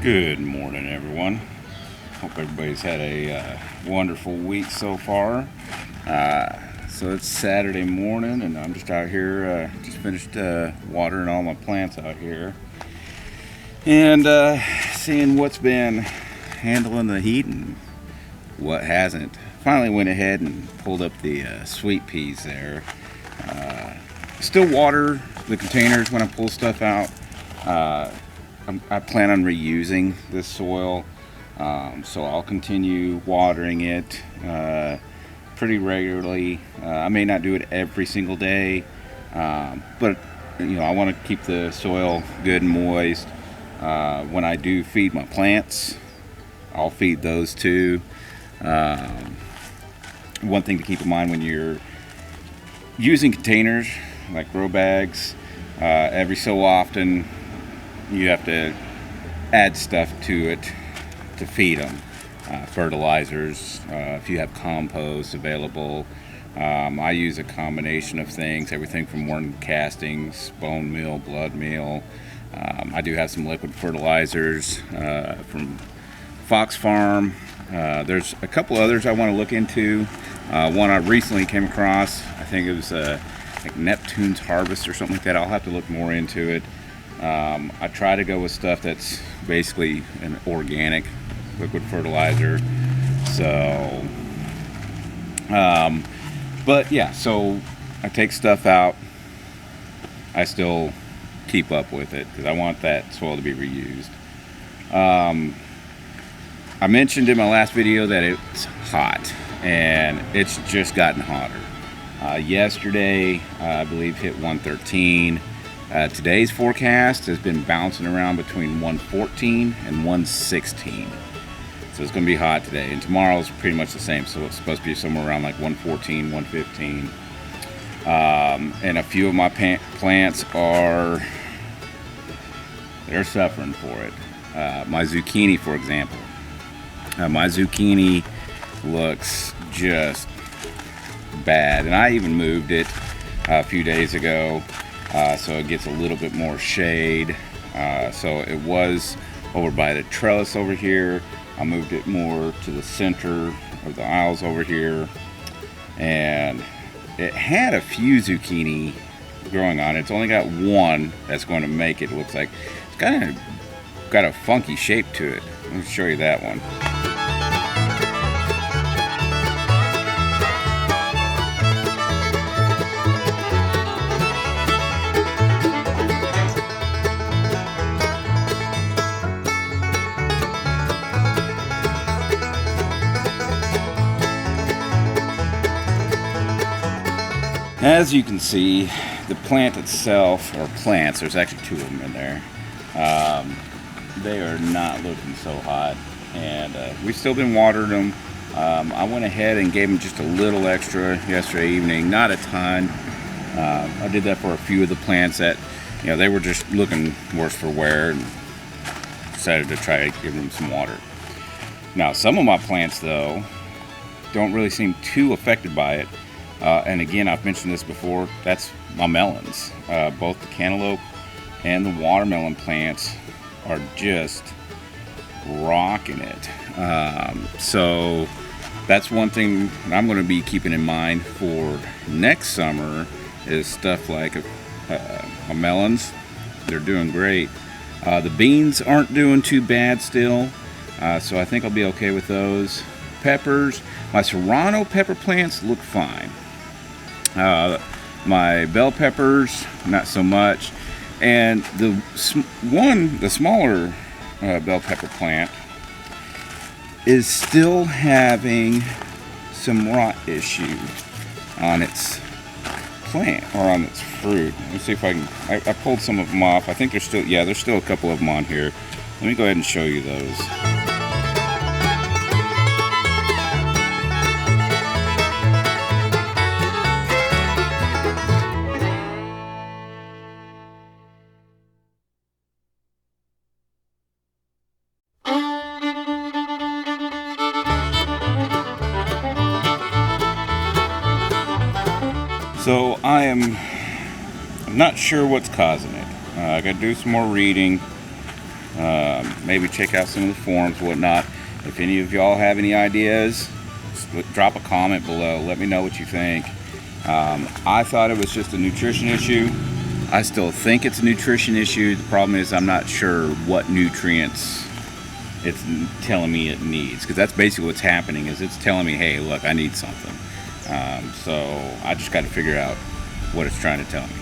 Good morning, everyone. Hope everybody's had a wonderful week so far. So it's Saturday morning, and I'm just out here, just finished watering all my plants out here, and seeing what's been handling the heat and what hasn't. Finally went ahead and pulled up the sweet peas there. Still water the containers when I pull stuff out. I plan on reusing this soil, so I'll continue watering it pretty regularly. I may not do it every single day, but I want to keep the soil good and moist. When I do feed my plants, I'll feed those too. One thing to keep in mind when you're using containers like grow bags, every so often you have to add stuff to it to feed them. Fertilizers, if you have compost available. I use a combination of things, everything from worm castings, bone meal, blood meal. I do have some liquid fertilizers from Fox Farm. There's a couple others I want to look into. One I recently came across, I think it was like Neptune's Harvest or something like that. I'll have to look more into it. I try to go with stuff that's basically an organic liquid fertilizer. So, but yeah, so I take stuff out. I still keep up with it because I want that soil to be reused. I mentioned in my last video that it's hot, and it's just gotten hotter. Yesterday, I believe, hit 113. Today's forecast has been bouncing around between 114 and 116. So it's going to be hot today. And tomorrow's pretty much the same. So it's supposed to be somewhere around like 114, 115. And a few of my plants they're suffering for it. My zucchini, for example. My zucchini looks just bad. And I even moved it a few days ago. So it gets a little bit more shade. So it was over by the trellis over here. I moved it more to the center of the aisles over here. And it had a few zucchini growing on it. It's only got one that's going to make it. It looks like it's kind of got a funky shape to it. Let me show you that one. As you can see, the plant itself, or plants, there's actually two of them in there, they are not looking so hot, and we've still been watering them. I went ahead and gave them just a little extra yesterday evening, not a ton. I did that for a few of the plants that, they were just looking worse for wear, and decided to try to give them some water. Now, some of my plants, though, don't really seem too affected by it. And again, I've mentioned this before, that's my melons. Both the cantaloupe and the watermelon plants are just rocking it. So that's one thing I'm going to be keeping in mind for next summer is stuff like my melons. They're doing great. The beans aren't doing too bad still, so I think I'll be okay with those. Peppers, my serrano pepper plants look fine. My bell peppers, not so much. And the smaller bell pepper plant is still having some rot issue on its plant, or on its fruit. Let me see if I pulled some of them off. I think there's still a couple of them on here. Let me go ahead and show you those. So I'm not sure what's causing it. I got to do some more reading. Maybe check out some of the forums, whatnot. If any of y'all have any ideas, drop a comment below. Let me know what you think. I thought it was just a nutrition issue. I still think it's a nutrition issue. The problem is I'm not sure what nutrients it's telling me it needs, because that's basically what's happening. Is it's telling me, hey, look, I need something. So I just got to figure out what it's trying to tell me.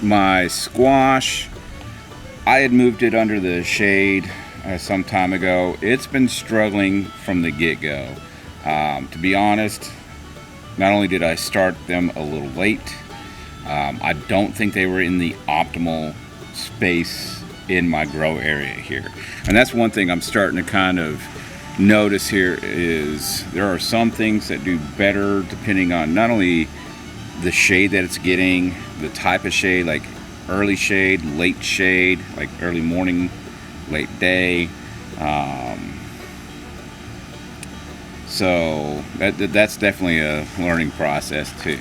My squash, I had moved it under the shade some time ago. It's been struggling from the get-go. To be honest, not only did I start them a little late, I don't think they were in the optimal space in my grow area here. And that's one thing I'm starting to kind of notice here, is there are some things that do better depending on not only the shade that it's getting, the type of shade, like early shade, late shade, like early morning, late day. So that's definitely a learning process too.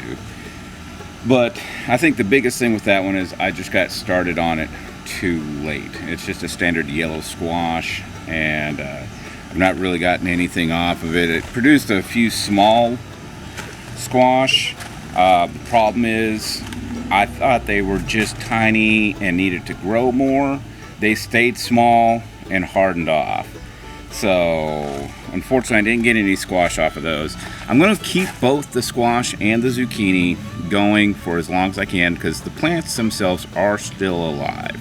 But I think the biggest thing with that one is I just got started on it too late. It's just a standard yellow squash, and I've not really gotten anything off of it. It produced a few small squash. The problem is I thought they were just tiny and needed to grow more. They stayed small and hardened off. So unfortunately I didn't get any squash off of those. I'm going to keep both the squash and the zucchini going for as long as I can, because the plants themselves are still alive.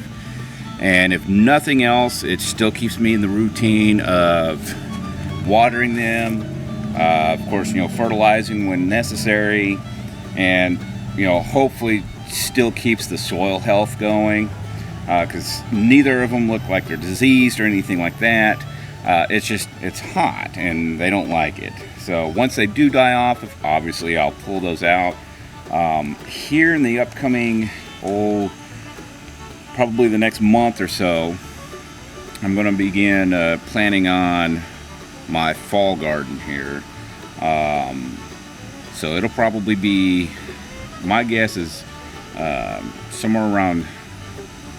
And if nothing else, it still keeps me in the routine of watering them, of course, fertilizing when necessary, and hopefully still keeps the soil health going, because neither of them look like they're diseased or anything like that. It's hot and they don't like it. So once they do die off, obviously I'll pull those out. Here in the upcoming, probably the next month or so, I'm going to begin planning on my fall garden here. So it'll probably be, my guess is somewhere around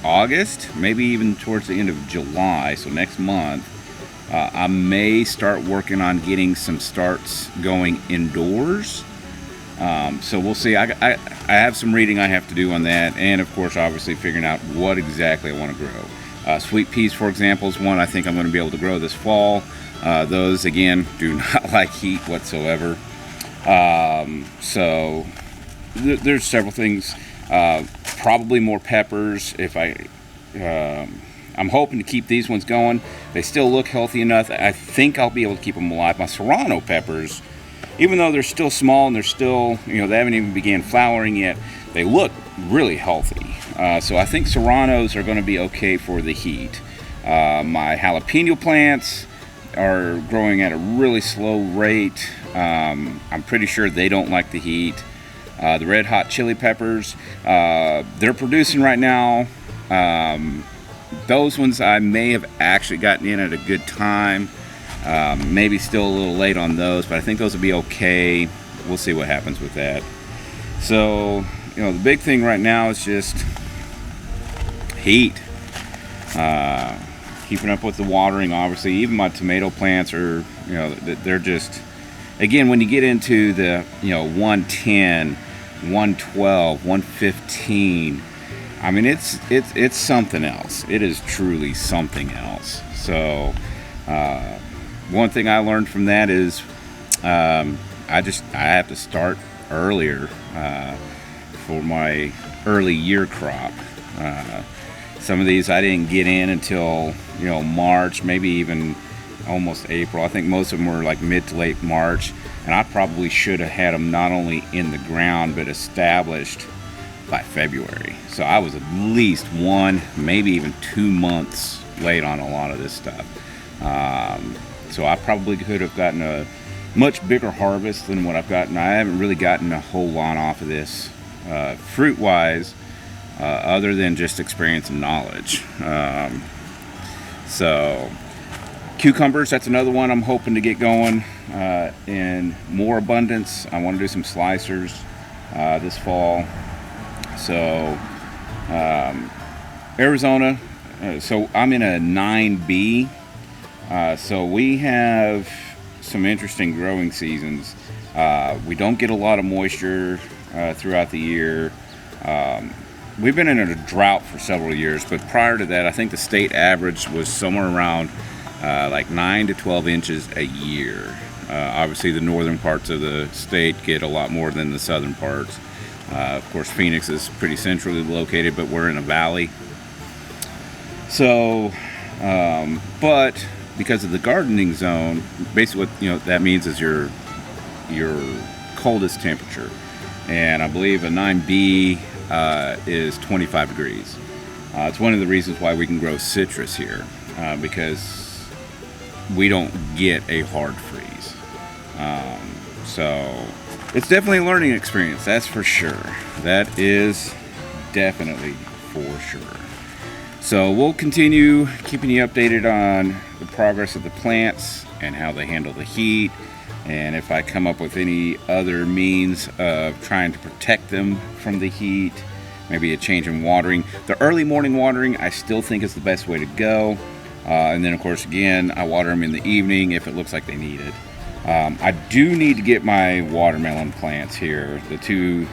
August, maybe even towards the end of July, so next month. I may start working on getting some starts going indoors. So we'll see. I have some reading I have to do on that, and of course obviously figuring out what exactly I want to grow. Sweet peas, for example, is one I think I'm going to be able to grow this fall. Those again do not like heat whatsoever. So there's several things. Probably more peppers. I'm hoping to keep these ones going. They still look healthy enough. I think I'll be able to keep them alive. My serrano peppers, even though they're still small and they're still, they haven't even began flowering yet, they look really healthy. So I think serranos are going to be okay for the heat. My jalapeno plants are growing at a really slow rate. I'm pretty sure they don't like the heat. The red hot chili peppers, they're producing right now. Those ones I may have actually gotten in at a good time. Maybe still a little late on those, but I think those will be okay. We'll see what happens with that. So, the big thing right now is just heat. Keeping up with the watering, obviously. Even my tomato plants are, they're just, again, when you get into the, 110, 112, 115, I mean, it's something else. It is truly something else. So, one thing I learned from that is I have to start earlier for my early year crop. Some of these I didn't get in until March, maybe even almost April. I think most of them were like mid to late March, and I probably should have had them not only in the ground but established by February. So I was at least 1, maybe even 2 months late on a lot of this stuff. So I probably could have gotten a much bigger harvest than what I've gotten. I haven't really gotten a whole lot off of this fruit-wise, other than just experience and knowledge. So cucumbers, that's another one I'm hoping to get going in more abundance. I want to do some slicers this fall. So Arizona. So I'm in a 9B. So we have some interesting growing seasons. We don't get a lot of moisture throughout the year. We've been in a drought for several years, but prior to that, I think the state average was somewhere around like 9 to 12 inches a year. Obviously, the northern parts of the state get a lot more than the southern parts. Of course, Phoenix is pretty centrally located, but we're in a valley. So, but because of the gardening zone, basically what that means is your coldest temperature, and I believe a 9B is 25 degrees. It's one of the reasons why we can grow citrus here, because we don't get a hard freeze. So it's definitely a learning experience, that's for sure. That is definitely for sure. So we'll continue keeping you updated on the progress of the plants and how they handle the heat, and if I come up with any other means of trying to protect them from the heat, maybe a change in watering. The early morning watering I still think is the best way to go, and then of course again I water them in the evening if it looks like they need it. I do need to get my watermelon plants here, the two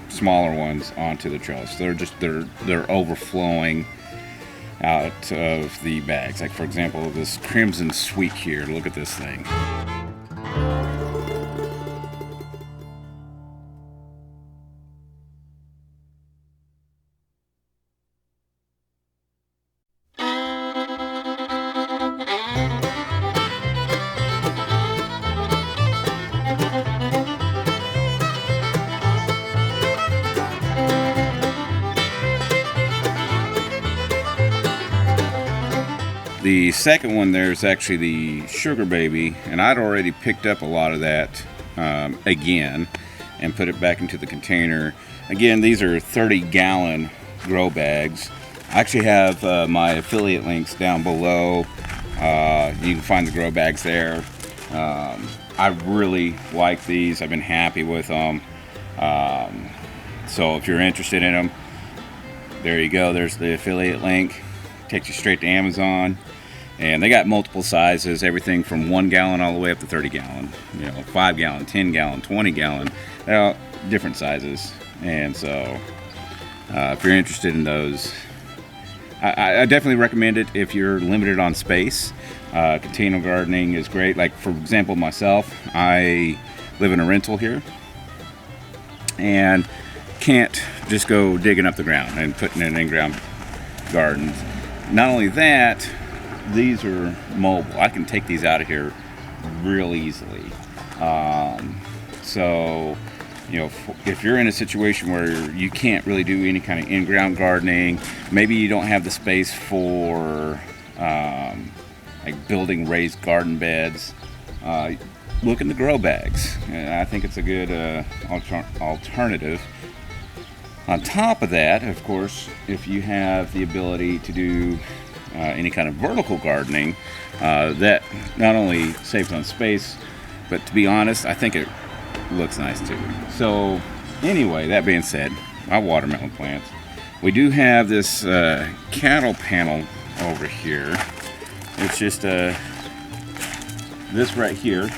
smaller ones, onto the trellis. They're overflowing out of the bags. Like for example, this crimson sweet here. Look at this thing. The second one there is actually the sugar baby, and I'd already picked up a lot of that again and put it back into the container. Again, these are 30-gallon grow bags. I actually have my affiliate links down below. You can find the grow bags there. I really like these. I've been happy with them. So if you're interested in them, there you go. There's the affiliate link. Takes you straight to Amazon. And they got multiple sizes, everything from 1 gallon all the way up to 30 gallon. 5 gallon, 10 gallon, 20 gallon. They're all different sizes. And so if you're interested in those, I definitely recommend it if you're limited on space. Container gardening is great. Like for example, myself, I live in a rental here and can't just go digging up the ground and putting in in-ground gardens. Not only that, these are mobile. I can take these out of here real easily. So, if you're in a situation where you can't really do any kind of in-ground gardening, maybe you don't have the space for like building raised garden beds, look in the grow bags. And I think it's a good alternative. On top of that, of course, if you have the ability to do any kind of vertical gardening, that not only saves on space, but to be honest, I think it looks nice too. So anyway, that being said, my watermelon plants. We do have this cattle panel over here. It's just this right here,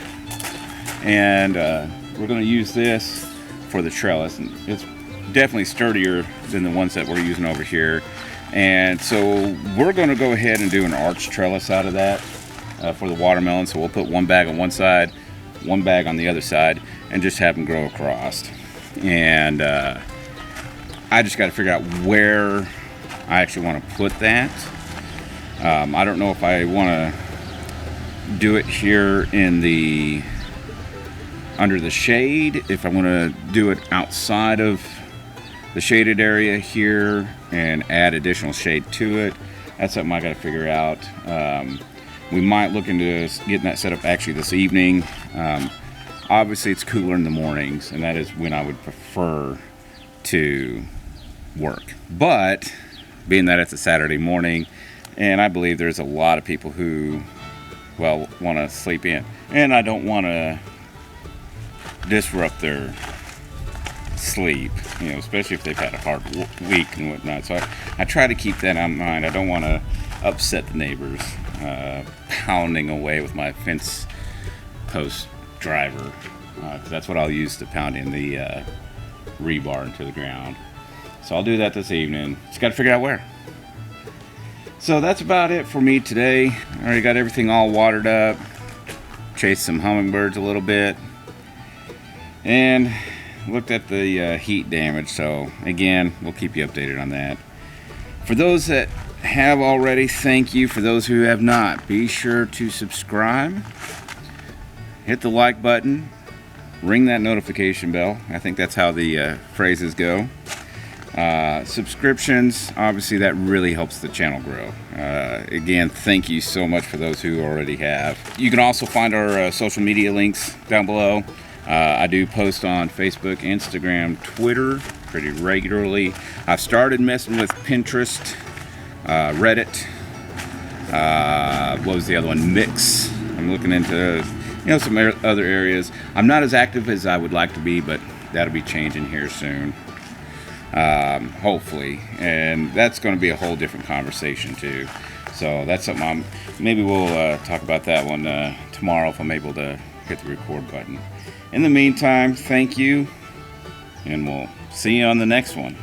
and we're going to use this for the trellis, and it's definitely sturdier than the ones that we're using over here. And so we're going to go ahead and do an arch trellis out of that for the watermelon. So we'll put one bag on one side, one bag on the other side, and just have them grow across. And I just got to figure out where I actually want to put that. I don't know if I want to do it here in the under the shade, if I want to do it outside of the shaded area here and add additional shade to it. That's something I got to figure out. We might look into getting that set up actually this evening. Obviously it's cooler in the mornings, and that is when I would prefer to work. But being that it's a Saturday morning, and I believe there's a lot of people who, want to sleep in, and I don't want to disrupt their sleep, you know, especially if they've had a hard week and whatnot. So I try to keep that in mind. I don't want to upset the neighbors pounding away with my fence post driver, because that's what I'll use to pound in the rebar into the ground. So I'll do that this evening. Just got to figure out where. So that's about it for me today. I already got everything all watered up. Chased some hummingbirds a little bit. And looked at the heat damage. So again, we'll keep you updated on that. For those that have already, thank you. For those who have not, be sure to subscribe. Hit the like button. Ring that notification bell. I think that's how the phrases go. Subscriptions, obviously that really helps the channel grow. Again, thank you so much for those who already have. You can also find our social media links down below. I do post on Facebook, Instagram, Twitter pretty regularly. I've started messing with Pinterest, Reddit, what was the other one, Mix. I'm looking into, you know, some other areas. I'm not as active as I would like to be, but that'll be changing here soon. Hopefully, and that's going to be a whole different conversation too. So that's something maybe we'll talk about that one tomorrow if I'm able to hit the record button. In the meantime, thank you, and we'll see you on the next one.